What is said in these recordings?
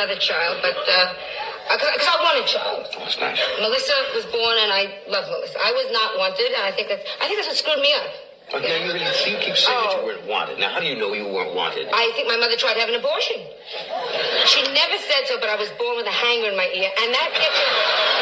another child, but because I want a child. That's nice. Melissa was born, and I love Melissa. I was not wanted, and I think that's what screwed me up. But now you keep saying that you weren't wanted. Now, how do you know you weren't wanted? I think my mother tried to have an abortion. She never said so, but I was born with a hanger in my ear, and that gets her.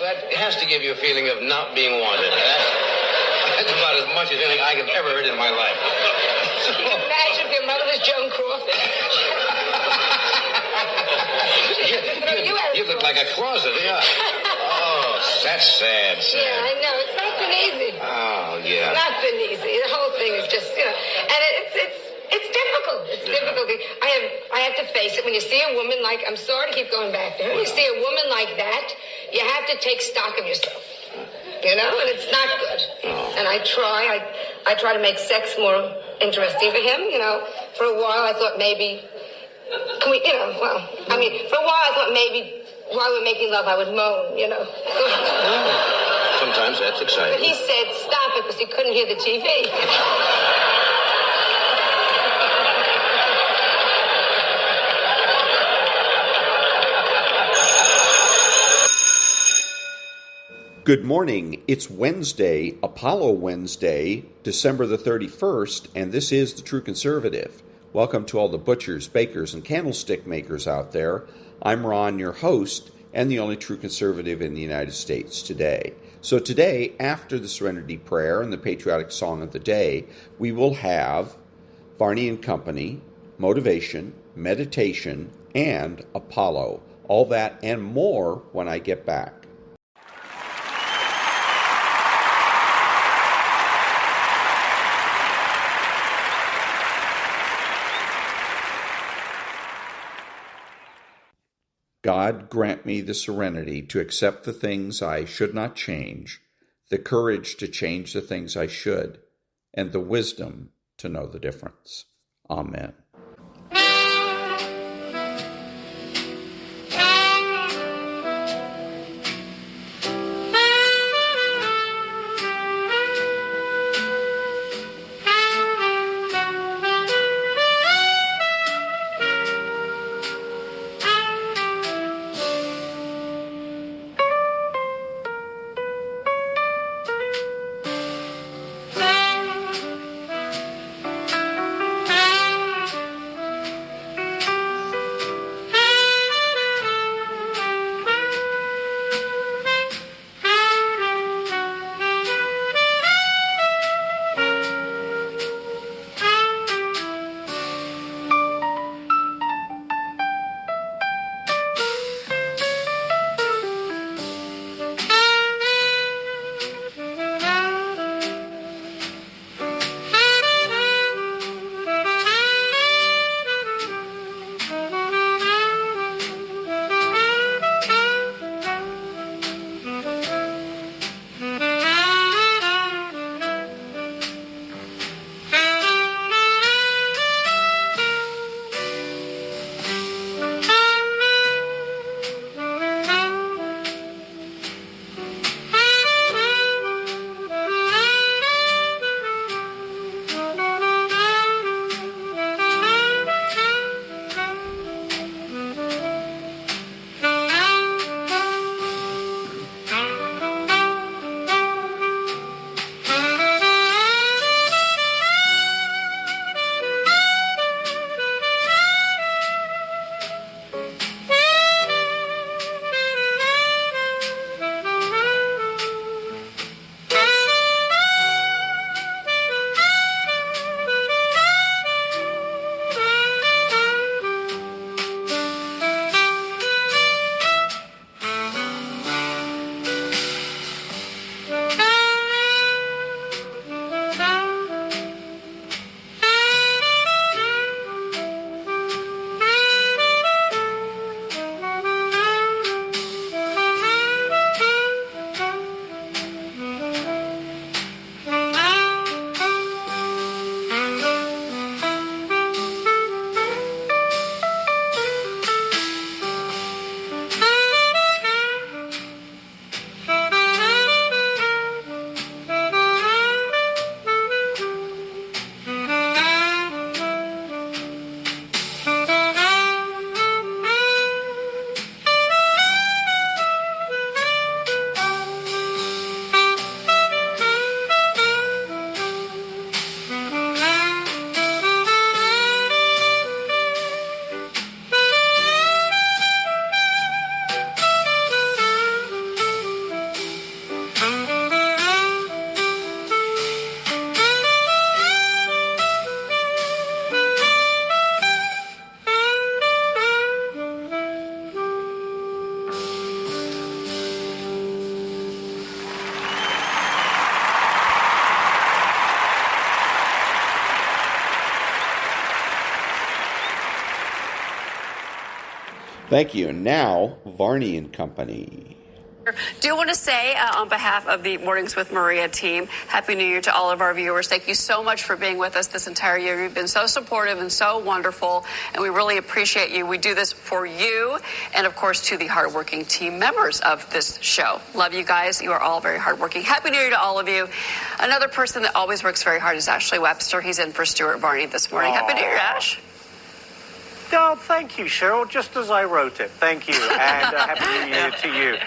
That has to give you a feeling of not being wanted. That's about as much as anything I have ever heard in my life. So, imagine if your mother was Joan Crawford. you look like a closet, yeah. Oh, that's sad. Yeah, I know. It's not been easy. Oh, yeah. It's not been easy. The whole thing is just, and it's difficult. It's difficult. I have to face it. When you see a woman like, I'm sorry to keep going back to her. When you see a woman like that, you have to take stock of yourself. And it's not good. And I try to make sex more interesting for him. For a while I thought maybe, for a while I thought maybe while we're making love I would moan, Sometimes that's exciting. But he said stop it because he couldn't hear the TV. Good morning. It's Wednesday, Apollo Wednesday, December the 31st, and this is The True Conservative. Welcome to all the butchers, bakers, and candlestick makers out there. I'm Ron, your host, and the only true conservative in the United States today. So today, after the Serenity Prayer and the patriotic song of the day, we will have Varney and Company, motivation, meditation, and Apollo. All that and more when I get back. God, grant me the serenity to accept the things I should not change, the courage to change the things I should, and the wisdom to know the difference. Amen. Thank you. And now, Varney and Company. Do want to say on behalf of the Mornings with Maria team, Happy New Year to all of our viewers. Thank you so much for being with us this entire year. You've been so supportive and so wonderful, and we really appreciate you. We do this for you and, of course, to the hardworking team members of this show. Love you guys. You are all very hardworking. Happy New Year to all of you. Another person that always works very hard is Ashley Webster. He's in for Stuart Varney this morning. Happy New Year, Ash. Oh, thank you, Cheryl, just as I wrote it. Thank you, and Happy New Year to you.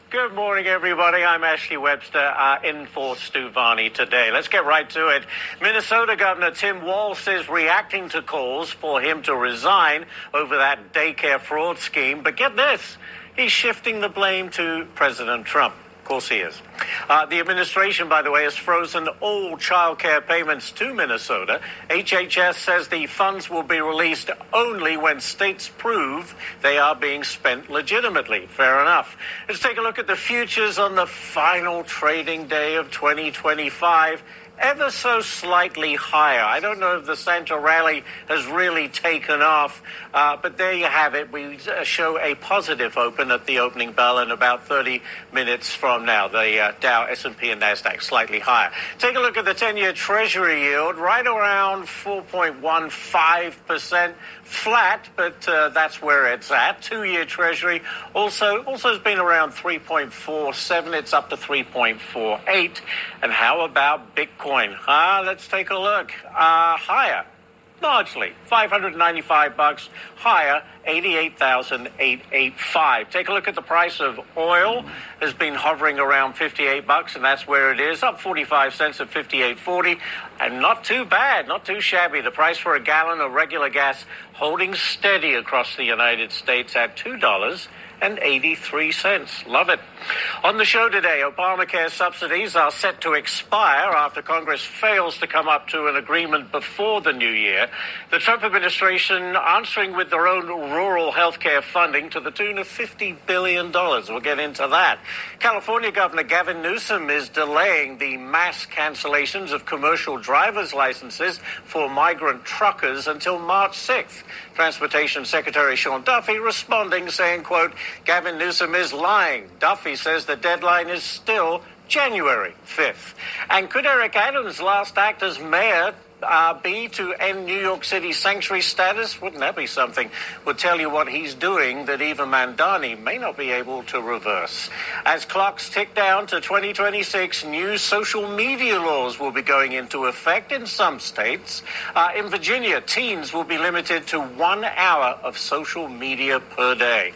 Good morning, everybody. I'm Ashley Webster, in for Stu Varney today. Let's get right to it. Minnesota Governor Tim Walz is reacting to calls for him to resign over that daycare fraud scheme. But get this, he's shifting the blame to President Trump. Of course he is. The administration, by the way, has frozen all child care payments to Minnesota. HHS says the funds will be released only when states prove they are being spent legitimately. Fair enough. Let's take a look at the futures on the final trading day of 2025. Ever so slightly higher. I don't know if the Santa rally has really taken off, but there you have it. We show a positive open at the opening bell in about 30 minutes from now. The Dow, S&P, and NASDAQ slightly higher. Take a look at the 10-year Treasury yield, right around 4.15%. Flat, but that's where it's at. 2-year Treasury also has been around 3.47. It's up to 3.48. And how about Bitcoin? Let's take a look. Higher. Largely, $595 higher, 88,885. Take a look at the price of oil. Has been hovering around $58, and that's where it is, up 45 cents at 58.40, and not too bad, not too shabby. The price for a gallon of regular gas holding steady across the United States at $2.83. Love it. On the show today, Obamacare subsidies are set to expire after Congress fails to come up to an agreement before the new year. The Trump administration answering with their own rural health care funding to the tune of $50 billion. We'll get into that. California Governor Gavin Newsom is delaying the mass cancellations of commercial driver's licenses for migrant truckers until March 6th. Transportation Secretary Sean Duffy responding, saying, quote, Gavin Newsom is lying. Duffy says the deadline is still January 5th. And could Eric Adams' last act as mayor be to end New York City sanctuary status? Wouldn't that be something? We'll tell you what he's doing that Eva Mandani may not be able to reverse. As clocks tick down to 2026, new social media laws will be going into effect in some states. In Virginia, teens will be limited to 1 hour of social media per day.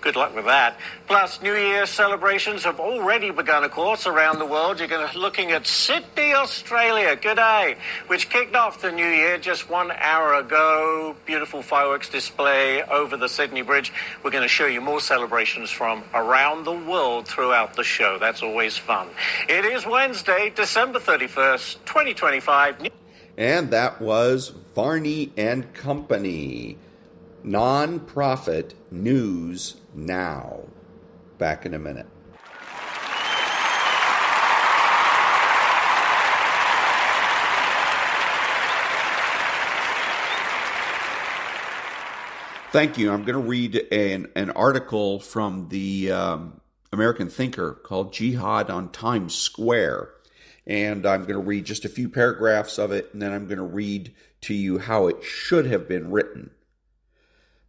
Good luck with that. Plus, New Year celebrations have already begun, of course, around the world. You're looking at Sydney, Australia. Good day. Which kicked off the New Year just 1 hour ago. Beautiful fireworks display over the Sydney Bridge. We're going to show you more celebrations from around the world throughout the show. That's always fun. It is Wednesday, December 31st, 2025. And that was Varney and Company. Non-profit news now. Back in a minute. Thank you. I'm going to read an article from the American Thinker called Jihad on Times Square. And I'm going to read just a few paragraphs of it, and then I'm going to read to you how it should have been written.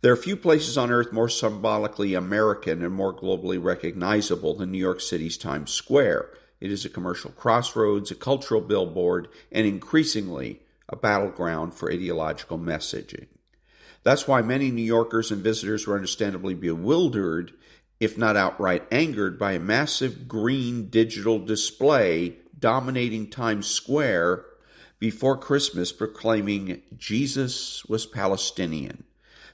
There are few places on earth more symbolically American and more globally recognizable than New York City's Times Square. It is a commercial crossroads, a cultural billboard, and increasingly a battleground for ideological messaging. That's why many New Yorkers and visitors were understandably bewildered, if not outright angered, by a massive green digital display dominating Times Square before Christmas proclaiming Jesus was Palestinian.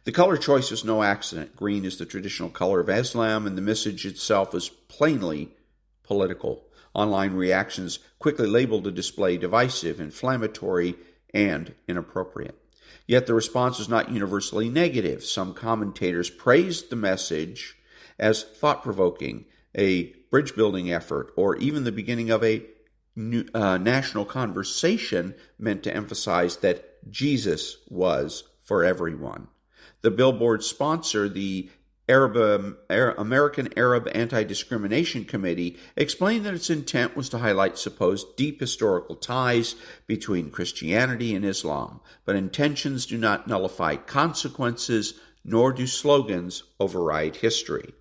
The color choice was no accident. Green is the traditional color of Islam, and the message itself is plainly political. Online reactions quickly labeled the display divisive, inflammatory, and inappropriate. Yet the response was not universally negative. Some commentators praised the message as thought-provoking, a bridge-building effort, or even the beginning of a national conversation meant to emphasize that Jesus was for everyone. The billboard sponsor, the American Arab Anti-Discrimination Committee, explained that its intent was to highlight supposed deep historical ties between Christianity and Islam, but intentions do not nullify consequences, nor do slogans override history.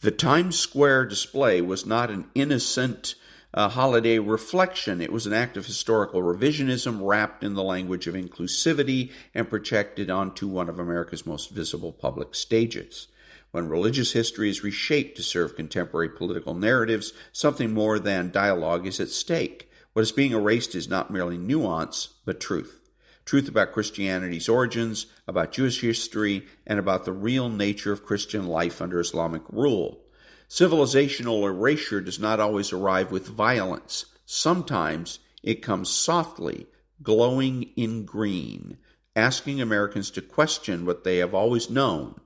The Times Square display was not an innocent holiday reflection. It was an act of historical revisionism wrapped in the language of inclusivity and projected onto one of America's most visible public stages. When religious history is reshaped to serve contemporary political narratives, something more than dialogue is at stake. What is being erased is not merely nuance, but truth. Truth about Christianity's origins, about Jewish history, and about the real nature of Christian life under Islamic rule. Civilizational erasure does not always arrive with violence. Sometimes it comes softly, glowing in green, asking Americans to question what they have always known,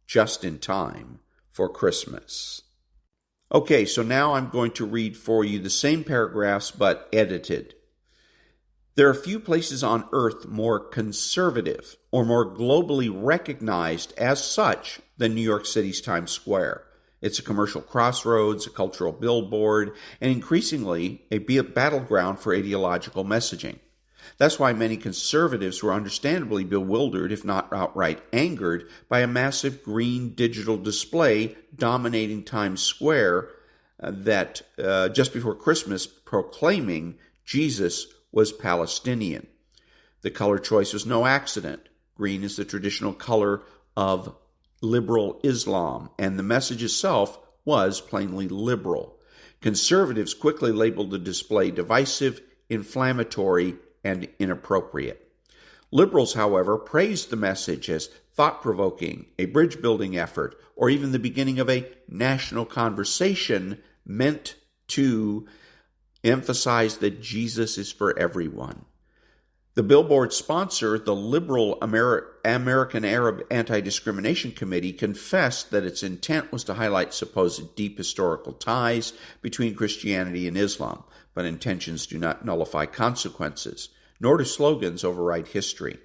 just in time for Christmas. Okay, so now I'm going to read for you the same paragraphs but edited. There are few places on earth more conservative or more globally recognized as such than New York City's Times Square. It's a commercial crossroads, a cultural billboard, and increasingly a battleground for ideological messaging. That's why many conservatives were understandably bewildered, if not outright angered, by a massive green digital display dominating Times Square that just before Christmas proclaiming Jesus was Palestinian. The color choice was no accident. Green is the traditional color of liberal Islam, and the message itself was plainly liberal. Conservatives quickly labeled the display divisive, inflammatory, and inappropriate. Liberals, however, praised the message as thought-provoking, a bridge-building effort, or even the beginning of a national conversation meant to emphasize that Jesus is for everyone. The billboard sponsor, the liberal American Arab Anti-Discrimination Committee, confessed that its intent was to highlight supposed deep historical ties between Christianity and Islam, but intentions do not nullify consequences, nor do slogans override history.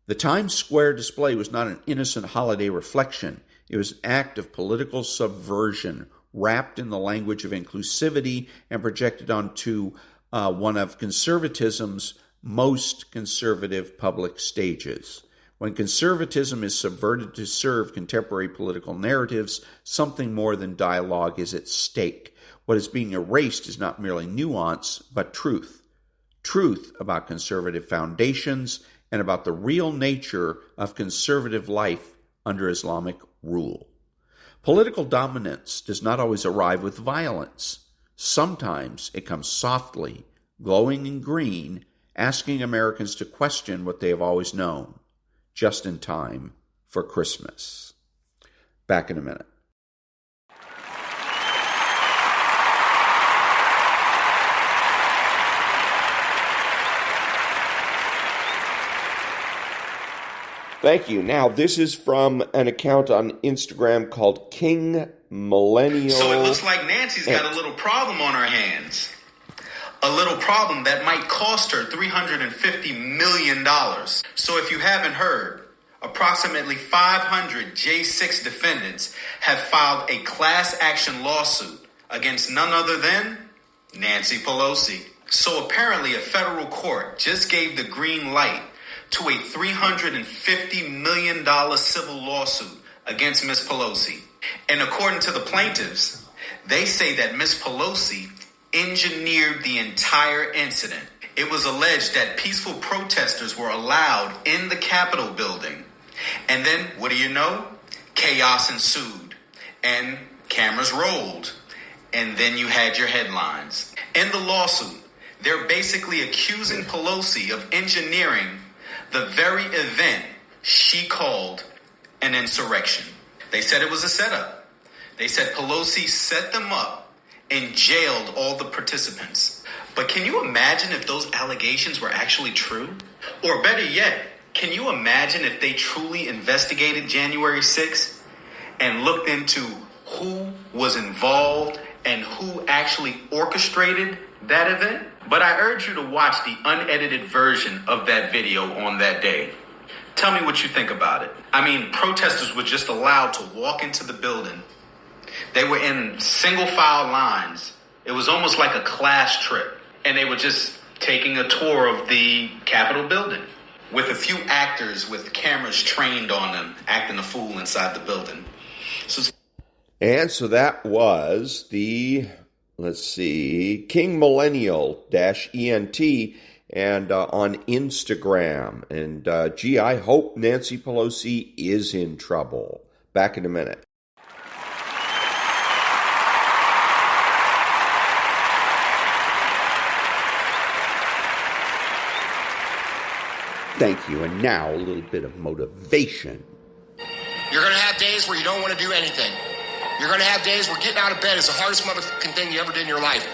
The Times Square display was not an innocent holiday reflection. It was an act of political subversion, wrapped in the language of inclusivity and projected onto one of conservatism's most conservative public stages. When conservatism is subverted to serve contemporary political narratives, something more than dialogue is at stake. What is being erased is not merely nuance, but truth. Truth about conservative foundations and about the real nature of conservative life under Islamic rule. Political dominance does not always arrive with violence. Sometimes it comes softly, glowing in green, asking Americans to question what they have always known, just in time for Christmas. Back in a minute. Thank you. Now, this is from an account on Instagram called King Millennial. So it looks like Nancy's got a little problem on her hands. A little problem that might cost her $350 million. So if you haven't heard, approximately 500 J6 defendants have filed a class action lawsuit against none other than Nancy Pelosi. So apparently a federal court just gave the green light to a $350 million civil lawsuit against Ms. Pelosi. And according to the plaintiffs, they say that Ms. Pelosi engineered the entire incident. It was alleged that peaceful protesters were allowed in the Capitol building. And then, what do you know? Chaos ensued. And cameras rolled. And then you had your headlines. In the lawsuit, they're basically accusing Pelosi of engineering the very event she called an insurrection. They said it was a setup. They said Pelosi set them up and jailed all the participants. But can you imagine if those allegations were actually true? Or better yet, can you imagine if they truly investigated January 6th and looked into who was involved and who actually orchestrated that event? But I urge you to watch the unedited version of that video on that day. Tell me what you think about it. I mean, protesters were just allowed to walk into the building. They were in single file lines. It was almost like a class trip. And they were just taking a tour of the Capitol building with a few actors with cameras trained on them, acting a fool inside the building. And so that was the, King Millennial -ENT and on Instagram. And I hope Nancy Pelosi is in trouble. Back in a minute. Thank you. And now a little bit of motivation. You're going to have days where you don't want to do anything. You're going to have days where getting out of bed is the hardest motherfucking thing you ever did in your life.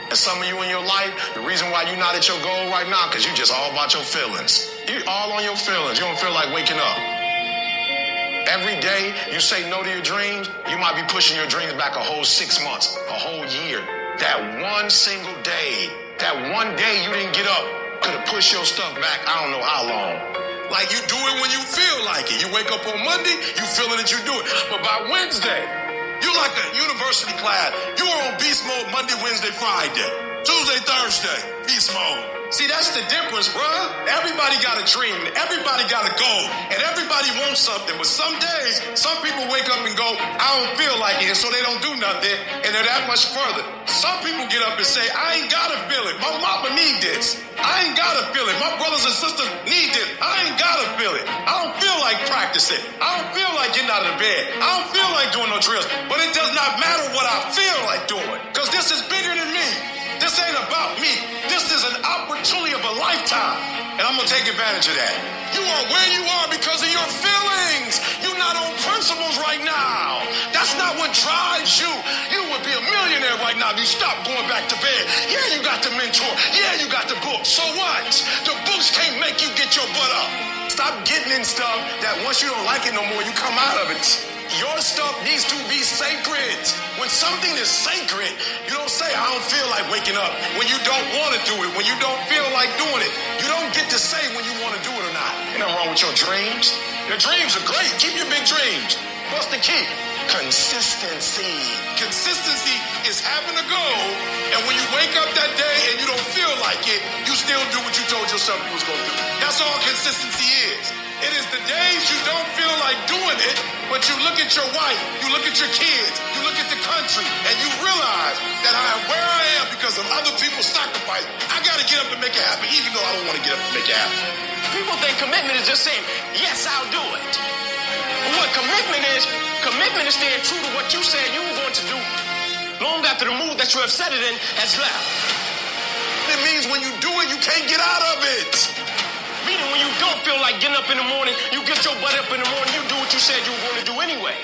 And some of you in your life, the reason why you're not at your goal right now, because you're just all about your feelings. You're all on your feelings. You don't feel like waking up. Every day you say no to your dreams, you might be pushing your dreams back a whole 6 months, a whole year. That one single day, that one day you didn't get up, could have pushed your stuff back I don't know how long. Like you do it when you feel like it. You wake up on Monday, you feeling that you do it. But by Wednesday, you're like a university class. You are on beast mode Monday, Wednesday, Friday. Tuesday, Thursday, beast mode. See, that's the difference, bruh. Everybody got a dream. Everybody got a goal. And everybody wants something. But some days, some people wake up and go, I don't feel like it. And so they don't do nothing. And they're that much further. Some people get up and say, I ain't got to feel it. My mama need this. I ain't got to feel it. My brothers and sisters need this. I ain't got to feel it. I don't feel like practicing. I don't feel like getting out of the bed. I don't feel like doing no drills. But it does not matter what I feel like doing. Because this is bigger than me. This ain't about me. This is an opportunity of a lifetime. And I'm going to take advantage of that. You are where you are because of your feelings. You're not on principles right now. That's not what drives you. You would be a millionaire right now if you stop going back to bed. Yeah, you got the mentor. Yeah, you got the book. So what? The books can't make you get your butt up. Stop getting in stuff that once you don't like it no more, you come out of it. Your stuff needs to be sacred. When something is sacred, you don't say, I don't feel like waking up. When you don't want to do it, when you don't feel like doing it, you don't get to say when you want to do it or not. Ain't nothing wrong with your dreams. Your dreams are great. Keep your big dreams. What's the key? Consistency. Consistency is having a goal, and when you wake up that day and you don't feel like it, you still do what you told yourself you was going to do. That's all consistency is. It is the days you don't feel like doing it, but you look at your wife, you look at your kids, you look at the country, and you realize that I am where I am because of other people's sacrifice. I got to get up and make it happen, even though I don't want to get up and make it happen. People think commitment is just saying, yes, I'll do it. But what commitment is staying true to what you said you were going to do long after the mood that you have set it in has left. It means when you do it, you can't get out of it. Meaning when you don't feel like getting up in the morning, you get your butt up in the morning, you do what you said you were going to do anyway.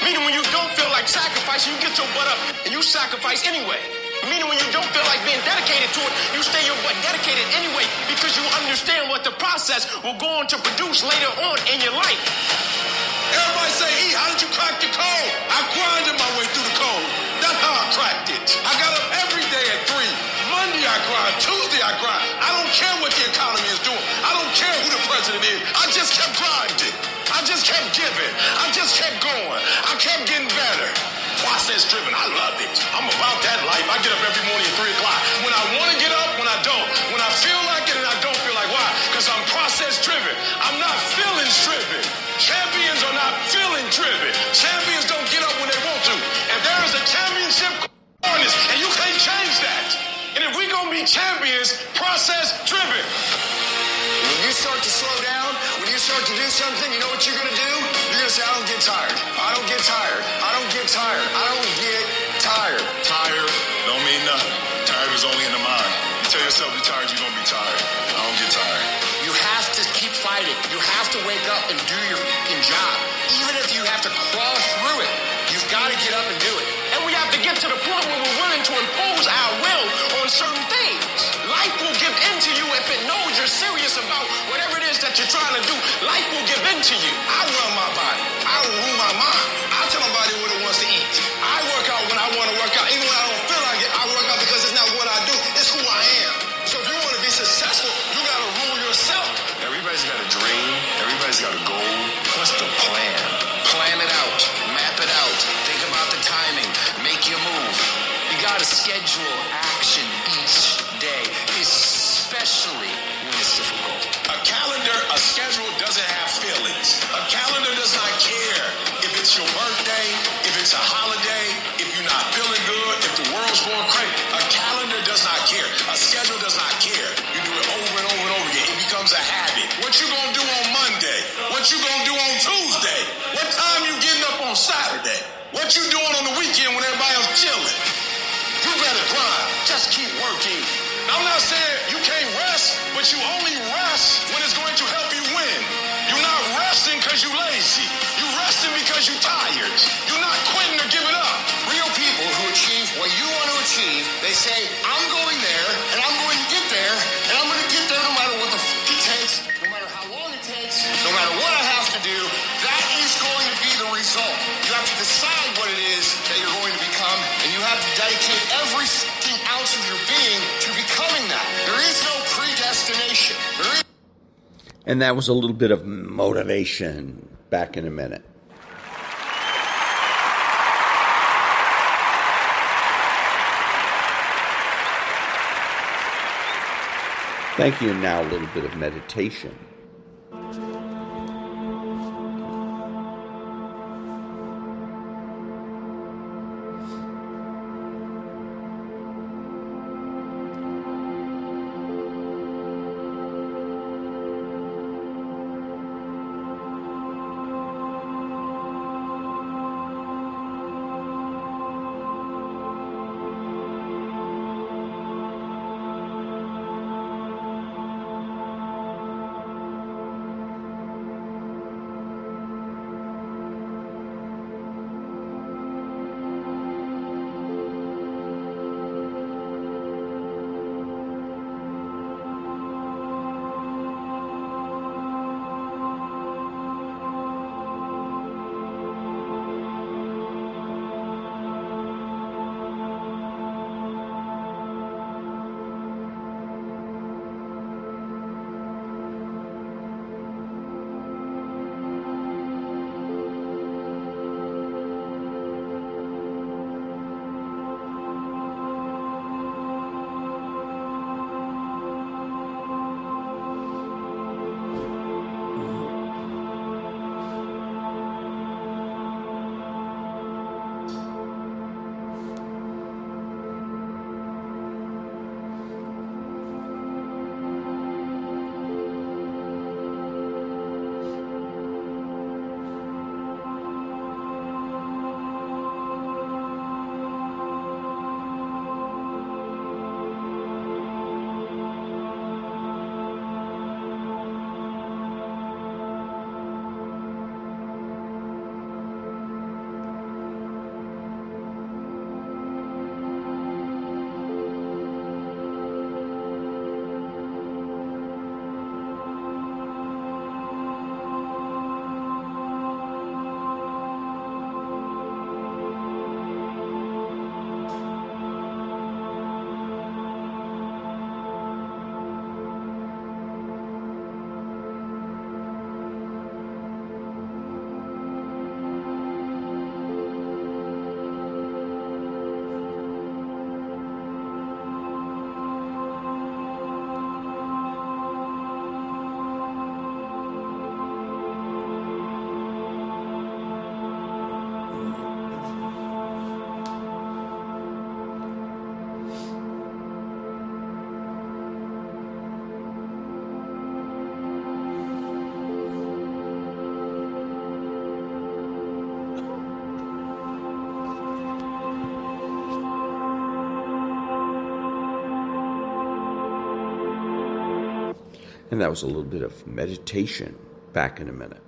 Meaning when you don't feel like sacrificing, you get your butt up and you sacrifice anyway. Meaning when you don't feel like being dedicated to it, you stay your butt dedicated anyway because you understand what the process will go on to produce later on in your life. Everybody say, E, how did you crack the code? I grinded my way through the code. That's how I cracked it. I got up every day at 3. Monday I grind. Tuesday I grind. I don't care what the economy is doing. I don't care who the president is. I just kept grinding. I just kept giving. I just kept going. I kept getting better. Process driven. I love it. I'm about that life. I get up every morning at 3 o'clock. When I want to get up, when I don't. When I feel like it and I don't feel like why? Because I'm process driven. I'm not feelings driven. Champions are not feeling driven. Champions don't get up when they want to. And there is a championship harness, and you can't change that. And if we're going to be champions, process driven. When you start to slow down, when you start to do something, you know what you're going to do? You're going to say, I don't get tired. I don't get tired. I don't get tired. I don't get tired. Tired don't mean nothing. Tired is only in the mind. You tell yourself you're tired, you're going to be tired. I don't get tired. You have to keep fighting. You have to wake up and do your fucking job. Even if you have to crawl through it, you've got to get up and do it. And we have to get to the point where we're willing to impose our will on certain things. Life will give in to you if it knows you're serious about whatever it is that you're trying to do. Life will give in to you. I run my body. I rule my mind. I tell my body what it wants to eat. I work out when I want to work out. Even when I don't feel like it, I work out because it's not what I do. It's who I am. So if you want to be successful, you got to rule yourself. Everybody's got a dream. Everybody's to schedule action each day, especially when it's difficult. A schedule doesn't have feelings. A calendar does not care if it's your birthday, if it's a holiday, if you're not feeling good, if the world's going crazy. A calendar does not care. A schedule does not care. You do it over and over and over again. It becomes a habit. What you gonna do on Monday? What you gonna do on Tuesday? What time you getting up on Saturday? What you doing on the weekend when everybody else chilling? You better grind. Just keep working. I'm not saying you can't rest, but you only rest when it's going to help you win. You're not resting because you're lazy. You're resting because you're tired. You're not quitting or giving up. Real people who achieve what you want to achieve, they say, I'm going there, and I'm going to get there, and I'm going to get there no matter what the it takes, no matter how long it takes, no matter what I have to do. That is going to be the result. You have to decide what it is that you're going to become, and you have to dedicate every ounce of your being to becoming that. There is no predestination. And that was a little bit of motivation. Back in a minute. Thank you. And now a little bit of meditation. And that was a little bit of meditation. Back in a minute.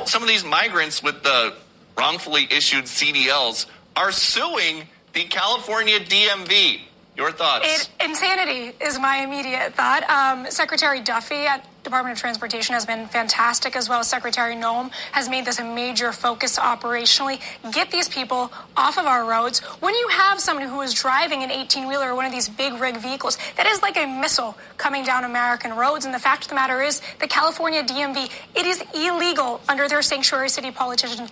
Some of these migrants with the wrongfully issued CDLs are suing the California DMV. Your thoughts? Insanity is my immediate thought. Secretary Duffy at Department of Transportation has been fantastic, as well as Secretary Noem has made this a major focus operationally. Get these people off of our roads. When you have someone who is driving an 18-wheeler or one of these big rig vehicles, that is like a missile coming down American roads. And the fact of the matter is, the California DMV, it is illegal under their sanctuary city politicians,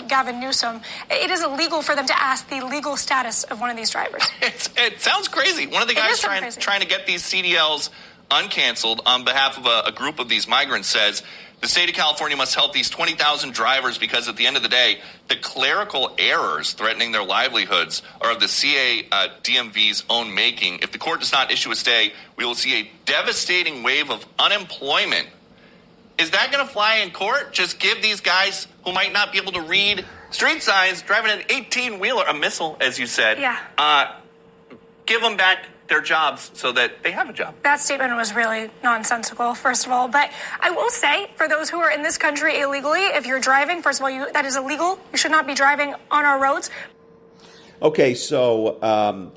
Gavin Newsom. It is illegal for them to ask the legal status of one of these drivers. It sounds crazy. One of the guys trying to get these CDLs uncanceled on behalf of a group of these migrants says the state of California must help these 20,000 drivers because at the end of the day, the clerical errors threatening their livelihoods are of the DMV's own making. If the court does not issue a stay, we will see a devastating wave of unemployment. Is that going to fly in court? Just give these guys who might not be able to read street signs driving an 18-wheeler, a missile, as you said, give them back their jobs so that they have a job. That statement was really nonsensical, first of all. But I will say, for those who are in this country illegally, if you're driving, first of all, that is illegal. You should not be driving on our roads. Okay, so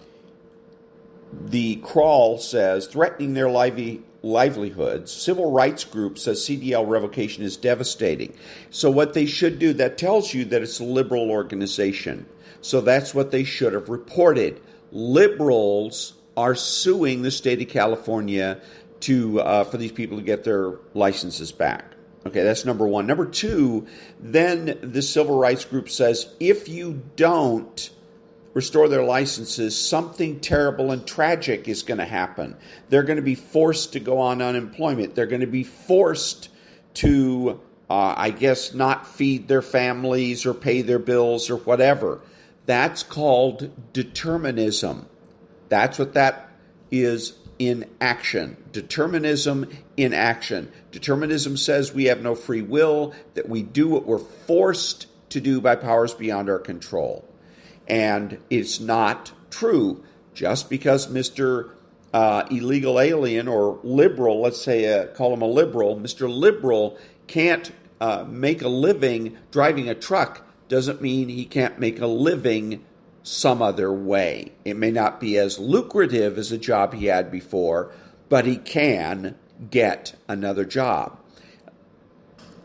the crawl says, threatening their livelihoods. Civil rights group says CDL revocation is devastating. So what they should do, that tells you that it's a liberal organization. So that's what they should have reported. Liberals are suing the state of California for these people to get their licenses back. Okay, that's number one. Number two, then the civil rights group says if you don't restore their licenses, something terrible and tragic is going to happen. They're going to be forced to go on unemployment. They're going to be forced to, not feed their families or pay their bills or whatever. That's called determinism. That's what that is in action. Determinism in action. Determinism says we have no free will, that we do what we're forced to do by powers beyond our control. And it's not true. Just because Mr. Illegal Alien or liberal, let's say call him a liberal, Mr. Liberal can't make a living driving a truck doesn't mean he can't make a living some other way. It may not be as lucrative as a job he had before, but he can get another job.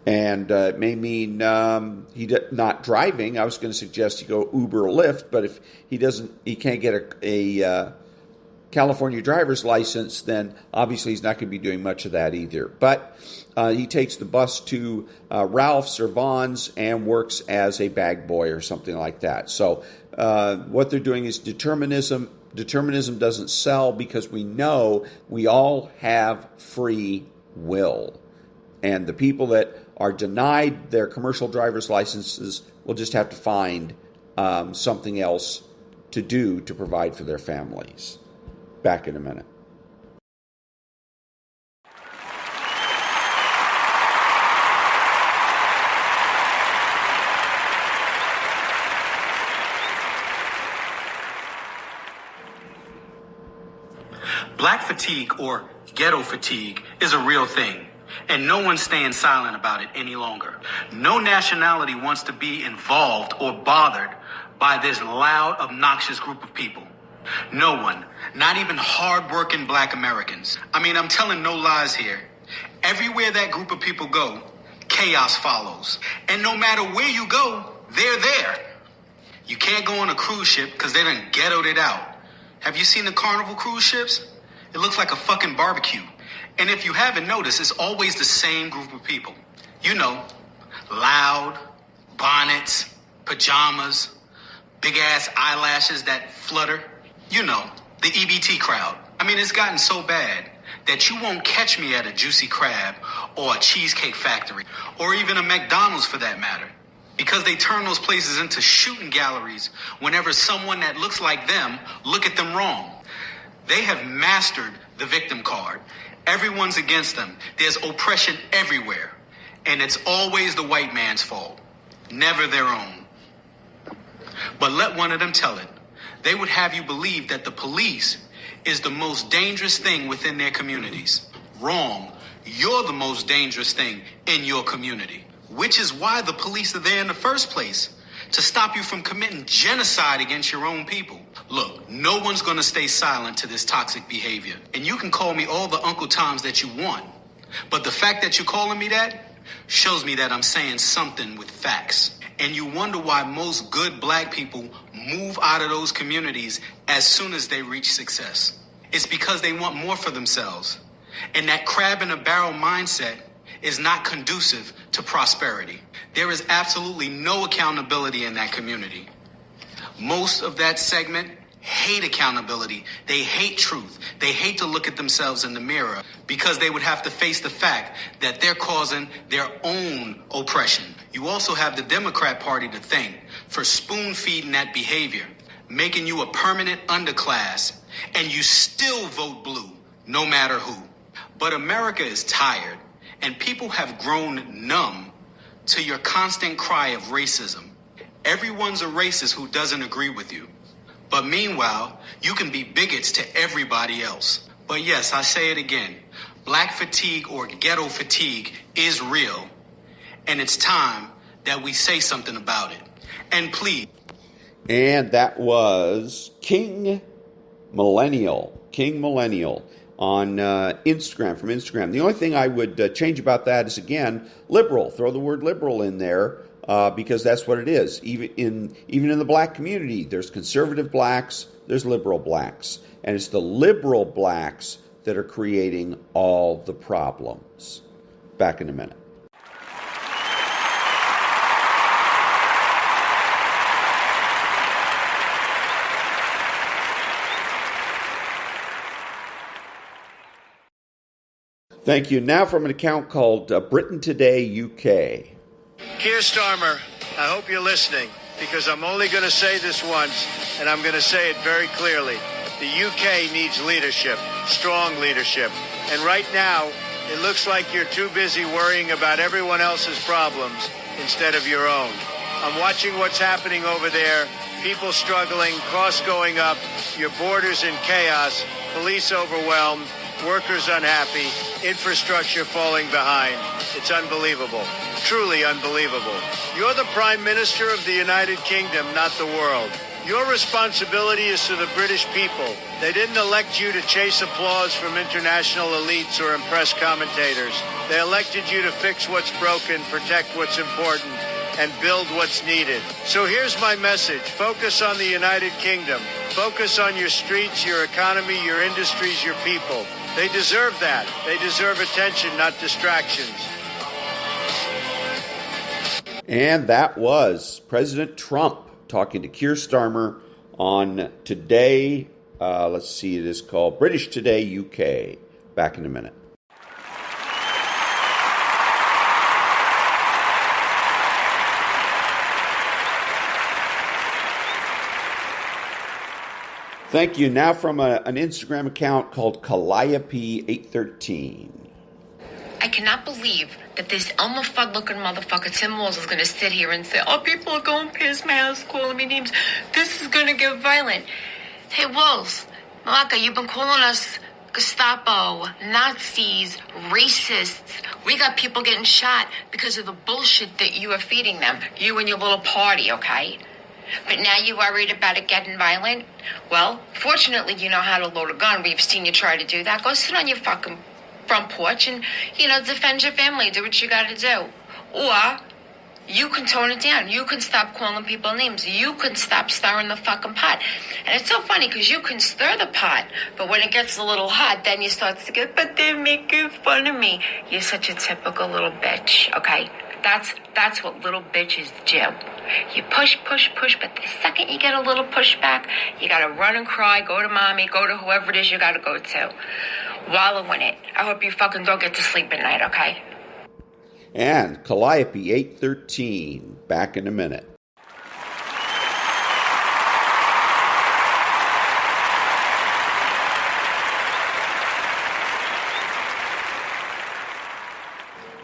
And it may mean not driving. I was going to suggest you go Uber or Lyft, but if he can't get a California driver's license, then obviously he's not going to be doing much of that either. But he takes the bus to Ralph's or Vaughn's and works as a bag boy or something like that. So what they're doing is determinism. Determinism doesn't sell because we know we all have free will. And the people that are denied their commercial driver's licenses will just have to find something else to do to provide for their families. Back in a minute. Black fatigue or ghetto fatigue is a real thing, and no one's staying silent about it any longer. No nationality wants to be involved or bothered by this loud, obnoxious group of people. No one, not even hard-working black Americans. I mean, I'm telling no lies here. Everywhere that group of people go, chaos follows. And no matter where you go, they're there. You can't go on a cruise ship because they done ghettoed it out. Have you seen the Carnival cruise ships? It looks like a fucking barbecue. And if you haven't noticed, it's always the same group of people. You know, loud, bonnets, pajamas, big-ass eyelashes that flutter. You know, the EBT crowd. I mean, it's gotten so bad that you won't catch me at a Juicy Crab or a Cheesecake Factory or even a McDonald's for that matter, because they turn those places into shooting galleries whenever someone that looks like them look at them wrong. They have mastered the victim card. Everyone's against them. There's oppression everywhere. And it's always the white man's fault, never their own. But let one of them tell it. They would have you believe that the police is the most dangerous thing within their communities. Wrong. You're the most dangerous thing in your community, which is why the police are there in the first place, to stop you from committing genocide against your own people. Look, no one's going to stay silent to this toxic behavior. And you can call me all the Uncle Toms that you want, But the fact that you're calling me that shows me that I'm saying something with facts. And you wonder why most good black people move out of those communities as soon as they reach success. It's because they want more for themselves. And that crab in a barrel mindset is not conducive to prosperity. There is absolutely no accountability in that community. Most of that segment hate accountability. They hate truth. They hate to look at themselves in the mirror because they would have to face the fact that they're causing their own oppression. You also have the Democrat Party to thank for spoon-feeding that behavior, making you a permanent underclass, and you still vote blue, no matter who. But America is tired, and people have grown numb to your constant cry of racism. Everyone's a racist who doesn't agree with you. But meanwhile, you can be bigots to everybody else. But yes, I say it again. Black fatigue or ghetto fatigue is real. And it's time that we say something about it. And please. And that was King Millennial on Instagram, from Instagram. The only thing I would change about that is, again, liberal. Throw the word liberal in there. Because that's what it is. Even in the black community, there's conservative blacks, there's liberal blacks. And it's the liberal blacks that are creating all the problems. Back in a minute. Thank you. Now from an account called Britain Today UK. Keir Starmer, I hope you're listening, because I'm only going to say this once, and I'm going to say it very clearly. The UK needs leadership, strong leadership. And right now, it looks like you're too busy worrying about everyone else's problems instead of your own. I'm watching what's happening over there, people struggling, costs going up, your borders in chaos, police overwhelmed, workers unhappy, infrastructure falling behind. It's unbelievable. Truly unbelievable. You're the Prime Minister of the United Kingdom, not the world. Your responsibility is to the British people. They didn't elect you to chase applause from international elites or impress commentators. They elected you to fix what's broken, protect what's important, and build what's needed. So here's my message. Focus on the United Kingdom. Focus on your streets, your economy, your industries, your people. They deserve that. They deserve attention, not distractions. And that was President Trump talking to Keir Starmer on Today. Let's see, it is called British Today UK. Back in a minute. Thank you. Now from an Instagram account called Kalliope 813. I cannot believe that this Elmer Fudd-looking motherfucker, Tim Walz, is going to sit here and say, oh, people are going past my house calling me names. This is going to get violent. Hey, Walz, Malaka, you've been calling us Gestapo, Nazis, racists. We got people getting shot because of the bullshit that you are feeding them. You and your little party, okay? But now you're worried about it getting violent? Well, fortunately, you know how to load a gun. We've seen you try to do that. Go sit on your fucking front porch and, defend your family. Do what you got to do. Or you can tone it down. You can stop calling people names. You can stop stirring the fucking pot. And it's so funny because you can stir the pot, but when it gets a little hot, then you start to get, but they're making fun of me. You're such a typical little bitch, okay? That's what little bitches do. You push, but the second you get a little pushback, you gotta run and cry, go to mommy, go to whoever it is you gotta go to. Wallow in it. I hope you fucking go get to sleep at night, okay? And Calliope 813. Back in a minute.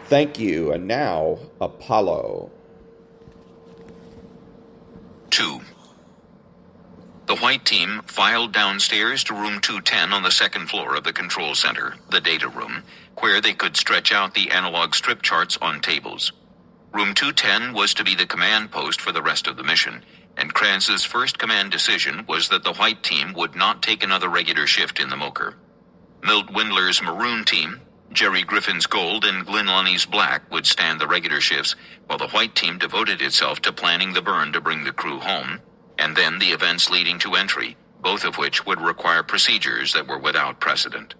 Thank you. And now, Apollo. 2. The white team filed downstairs to room 210 on the second floor of the control center, the data room, where they could stretch out the analog strip charts on tables. Room 210 was to be the command post for the rest of the mission, and Kranz's first command decision was that the white team would not take another regular shift in the Mocher. Milt Windler's maroon team, Jerry Griffin's gold and Glenn Lunny's black would stand the regular shifts, while the white team devoted itself to planning the burn to bring the crew home, and then the events leading to entry, both of which would require procedures that were without precedent.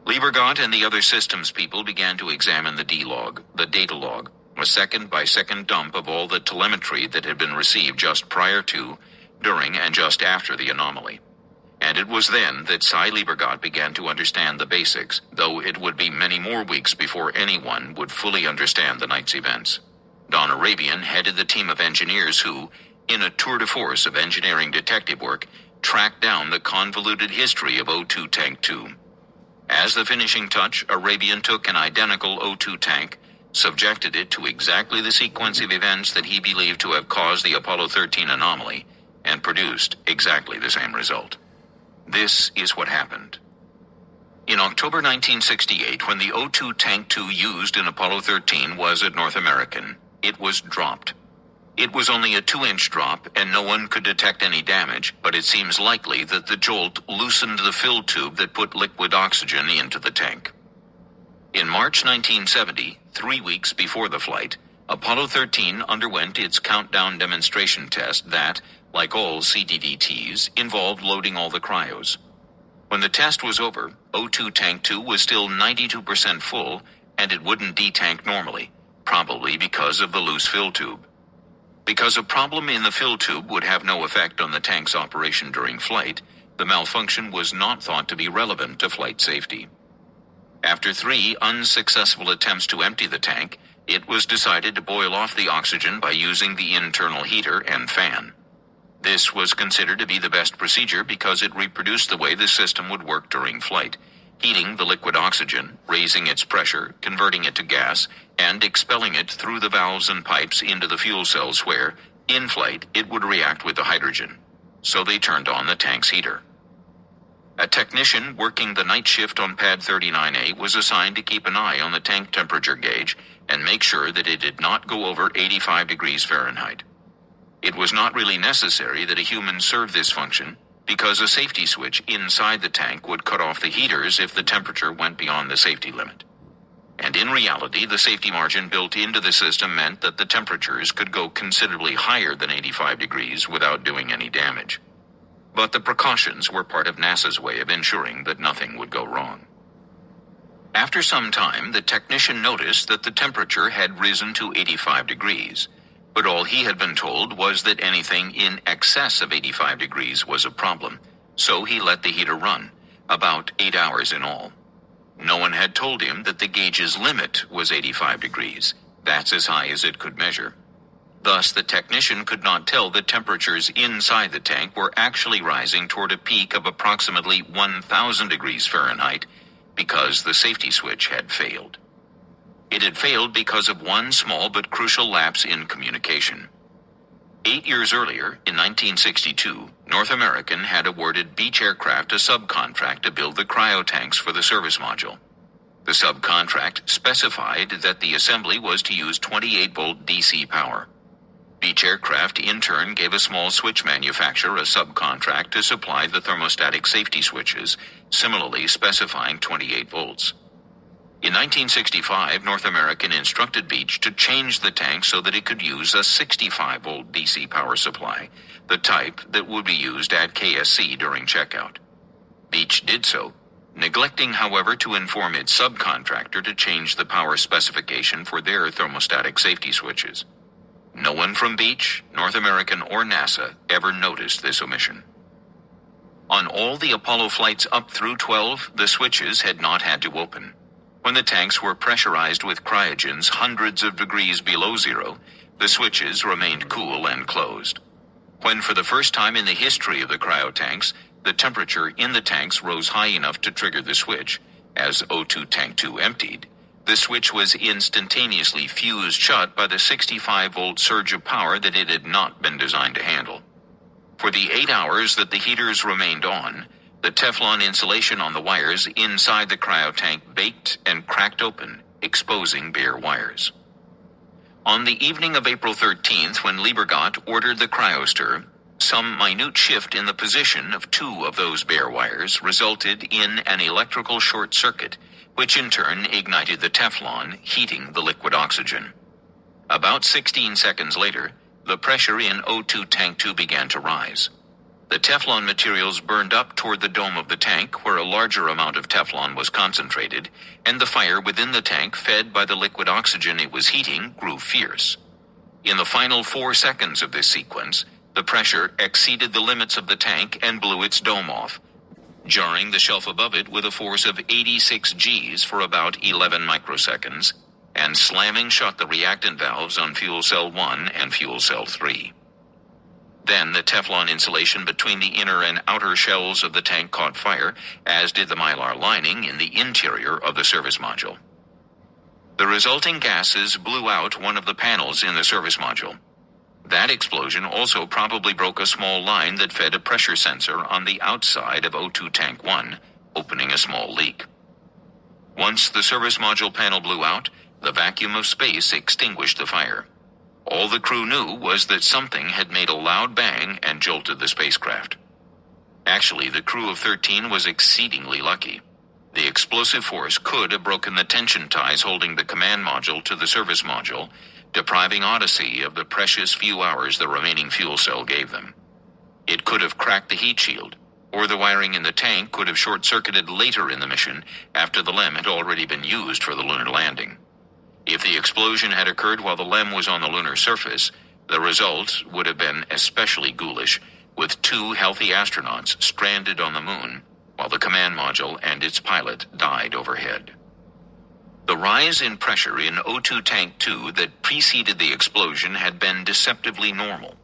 Liebergott and the other systems people began to examine the D-log, the data log, a second-by-second dump of all the telemetry that had been received just prior to, during, and just after the anomaly. And it was then that Cy Liebergott began to understand the basics, though it would be many more weeks before anyone would fully understand the night's events. Don Arabian headed the team of engineers who, in a tour de force of engineering detective work, tracked down the convoluted history of O2 Tank 2. As the finishing touch, Arabian took an identical O2 tank, subjected it to exactly the sequence of events that he believed to have caused the Apollo 13 anomaly, and produced exactly the same result. This is what happened. In October 1968, when the O2 Tank 2 used in Apollo 13 was at North American, it was dropped. It was only a 2-inch drop, and no one could detect any damage, but it seems likely that the jolt loosened the fill tube that put liquid oxygen into the tank. In March 1970, 3 weeks before the flight, Apollo 13 underwent its countdown demonstration test that, like all CDDTs, involved loading all the cryos. When the test was over, O2 Tank 2 was still 92% full, and it wouldn't detank normally, probably because of the loose fill tube. Because a problem in the fill tube would have no effect on the tank's operation during flight, the malfunction was not thought to be relevant to flight safety. After 3 unsuccessful attempts to empty the tank, it was decided to boil off the oxygen by using the internal heater and fan. This was considered to be the best procedure because it reproduced the way the system would work during flight, heating the liquid oxygen, raising its pressure, converting it to gas, and expelling it through the valves and pipes into the fuel cells where, in flight, it would react with the hydrogen. So they turned on the tank's heater. A technician working the night shift on pad 39A was assigned to keep an eye on the tank temperature gauge and make sure that it did not go over 85 degrees Fahrenheit. It was not really necessary that a human serve this function, because a safety switch inside the tank would cut off the heaters if the temperature went beyond the safety limit. And in reality, the safety margin built into the system meant that the temperatures could go considerably higher than 85 degrees without doing any damage. But the precautions were part of NASA's way of ensuring that nothing would go wrong. After some time, the technician noticed that the temperature had risen to 85 degrees. But all he had been told was that anything in excess of 85 degrees was a problem, so he let the heater run, about 8 hours in all. No one had told him that the gauge's limit was 85 degrees. That's as high as it could measure. Thus, the technician could not tell that temperatures inside the tank were actually rising toward a peak of approximately 1,000 degrees Fahrenheit because the safety switch had failed. It had failed because of one small but crucial lapse in communication. 8 years earlier, in 1962, North American had awarded Beech Aircraft a subcontract to build the cryotanks for the service module. The subcontract specified that the assembly was to use 28-volt DC power. Beech Aircraft, in turn, gave a small switch manufacturer a subcontract to supply the thermostatic safety switches, similarly specifying 28 volts. In 1965, North American instructed Beech to change the tank so that it could use a 65-volt DC power supply, the type that would be used at KSC during checkout. Beech did so, neglecting, however, to inform its subcontractor to change the power specification for their thermostatic safety switches. No one from Beech, North American, or NASA ever noticed this omission. On all the Apollo flights up through 12, the switches had not had to open. When the tanks were pressurized with cryogens hundreds of degrees below zero, the switches remained cool and closed. When for the first time in the history of the cryotanks, the temperature in the tanks rose high enough to trigger the switch, as O2 Tank 2 emptied, the switch was instantaneously fused shut by the 65-volt surge of power that it had not been designed to handle. For the 8 hours that the heaters remained on, the Teflon insulation on the wires inside the cryotank baked and cracked open, exposing bare wires. On the evening of April 13th, when Liebergott ordered the cryostor, Some minute shift in the position of two of those bare wires resulted in an electrical short circuit, which in turn ignited the Teflon, heating the liquid oxygen. About 16 seconds later, the pressure in O2 Tank 2 began to rise. The Teflon materials burned up toward the dome of the tank, where a larger amount of Teflon was concentrated, and the fire within the tank, fed by the liquid oxygen it was heating, grew fierce. In the final 4 seconds of this sequence, the pressure exceeded the limits of the tank and blew its dome off, jarring the shelf above it with a force of 86 Gs for about 11 microseconds, and slamming shut the reactant valves on fuel cell 1 and fuel cell 3. Then the Teflon insulation between the inner and outer shells of the tank caught fire, as did the mylar lining in the interior of the service module. The resulting gases blew out one of the panels in the service module. That explosion also probably broke a small line that fed a pressure sensor on the outside of O2 Tank 1, opening a small leak. Once the service module panel blew out, the vacuum of space extinguished the fire. All the crew knew was that something had made a loud bang and jolted the spacecraft. Actually, the crew of 13 was exceedingly lucky. The explosive force could have broken the tension ties holding the command module to the service module, depriving Odyssey of the precious few hours the remaining fuel cell gave them. It could have cracked the heat shield, or the wiring in the tank could have short-circuited later in the mission after the LEM had already been used for the lunar landing. If the explosion had occurred while the LEM was on the lunar surface, the result would have been especially ghoulish, with 2 healthy astronauts stranded on the moon, while the command module and its pilot died overhead. The rise in pressure in O2 Tank 2 that preceded the explosion had been deceptively normal.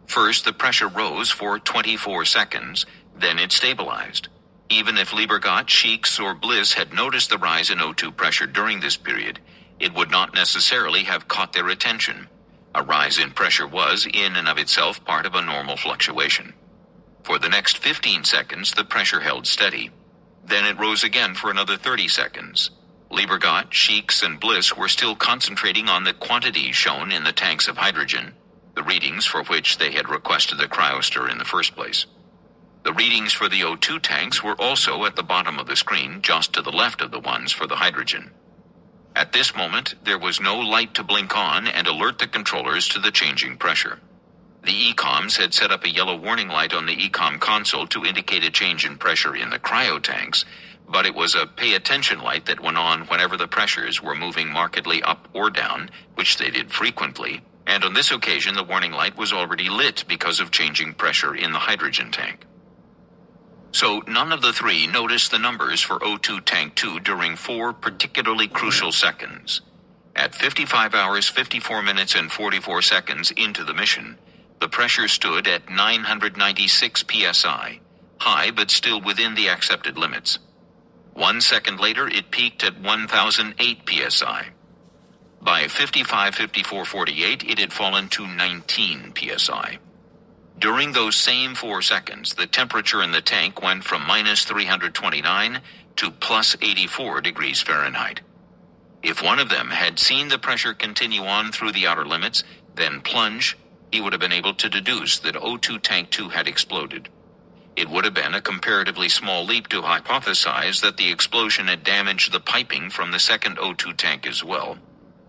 First, the pressure rose for 24 seconds, then it stabilized. Even if Liebergott, Sheeks, or Bliss had noticed the rise in O2 pressure during this period, it would not necessarily have caught their attention. A rise in pressure was, in and of itself, part of a normal fluctuation. For the next 15 seconds, the pressure held steady. Then it rose again for another 30 seconds. Liebergott, Sheeks, and Bliss were still concentrating on the quantities shown in the tanks of hydrogen, the readings for which they had requested the cryostor in the first place. The readings for the O2 tanks were also at the bottom of the screen, just to the left of the ones for the hydrogen. At this moment, there was no light to blink on and alert the controllers to the changing pressure. The ECOMs had set up a yellow warning light on the ECOM console to indicate a change in pressure in the cryo tanks, but it was a pay attention light that went on whenever the pressures were moving markedly up or down, which they did frequently, and on this occasion the warning light was already lit because of changing pressure in the hydrogen tank. So none of the 3 noticed the numbers for O2 Tank 2 during 4 particularly crucial seconds. At 55 hours, 54 minutes, and 44 seconds into the mission, the pressure stood at 996 psi, high but still within the accepted limits. 1 second later, it peaked at 1008 psi. By 55:54:48, it had fallen to 19 psi. During those same 4 seconds, the temperature in the tank went from minus 329 to plus 84 degrees Fahrenheit. If one of them had seen the pressure continue on through the outer limits, then plunge, he would have been able to deduce that O2 Tank 2 had exploded. It would have been a comparatively small leap to hypothesize that the explosion had damaged the piping from the second O2 tank as well.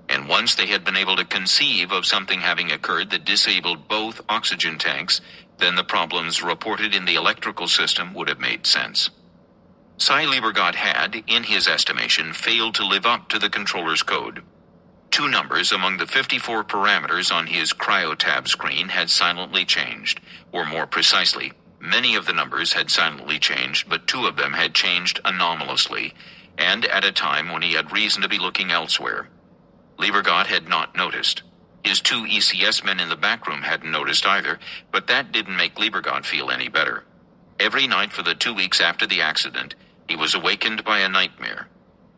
And once they had been able to conceive of something having occurred that disabled both oxygen tanks, then the problems reported in the electrical system would have made sense. Cy Liebergott had, in his estimation, failed to live up to the controller's code. 2 numbers among the 54 parameters on his cryotab screen had silently changed, or more precisely, many of the numbers had silently changed, but 2 of them had changed anomalously, and at a time when he had reason to be looking elsewhere. Liebergott had not noticed. His 2 ECS men in the back room hadn't noticed either, but that didn't make Liebergott feel any better. Every night for the 2 weeks after the accident, he was awakened by a nightmare.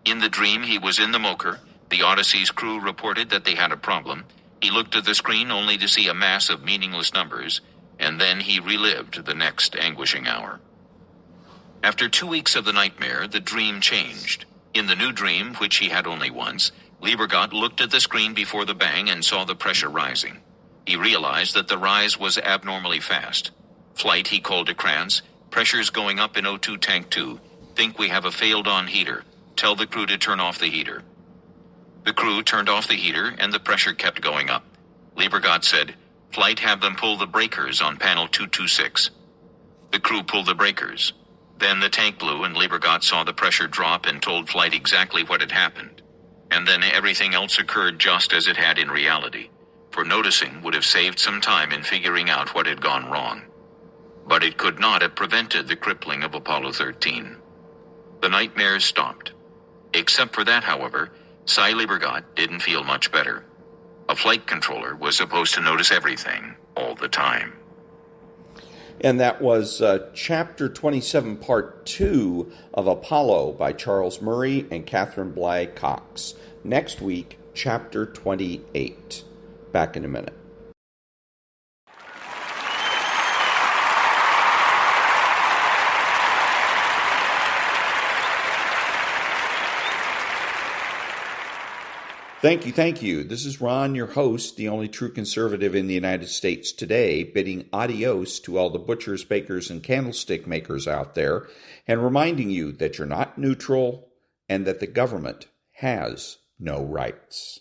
In the dream, he was in the Mocher. The Odyssey's crew reported that they had a problem. He looked at the screen only to see a mass of meaningless numbers, and then he relived the next anguishing hour. After 2 weeks of the nightmare, the dream changed. In the new dream, which he had only once, Liebergott looked at the screen before the bang and saw the pressure rising. He realized that the rise was abnormally fast. Flight, he called to Krantz. Pressure's going up in O2 tank 2. Think we have a failed-on heater. Tell the crew to turn off the heater. The crew turned off the heater, and the pressure kept going up. Liebergott said, Flight, have them pull the breakers on panel 226. The crew pulled the breakers. Then the tank blew, and Liebergott saw the pressure drop and told Flight exactly what had happened. And then everything else occurred just as it had in reality, for noticing would have saved some time in figuring out what had gone wrong. But it could not have prevented the crippling of Apollo 13. The nightmares stopped. Except for that, however, Cy Liebergott didn't feel much better. A flight controller was supposed to notice everything all the time. And that was Chapter 27, Part 2 of Apollo by Charles Murray and Catherine Bly Cox. Next week, Chapter 28. Back in a minute. Thank you. This is Ron, your host, the only true conservative in the United States today, bidding adios to all the butchers, bakers, and candlestick makers out there, and reminding you that you're not neutral and that the government has no rights.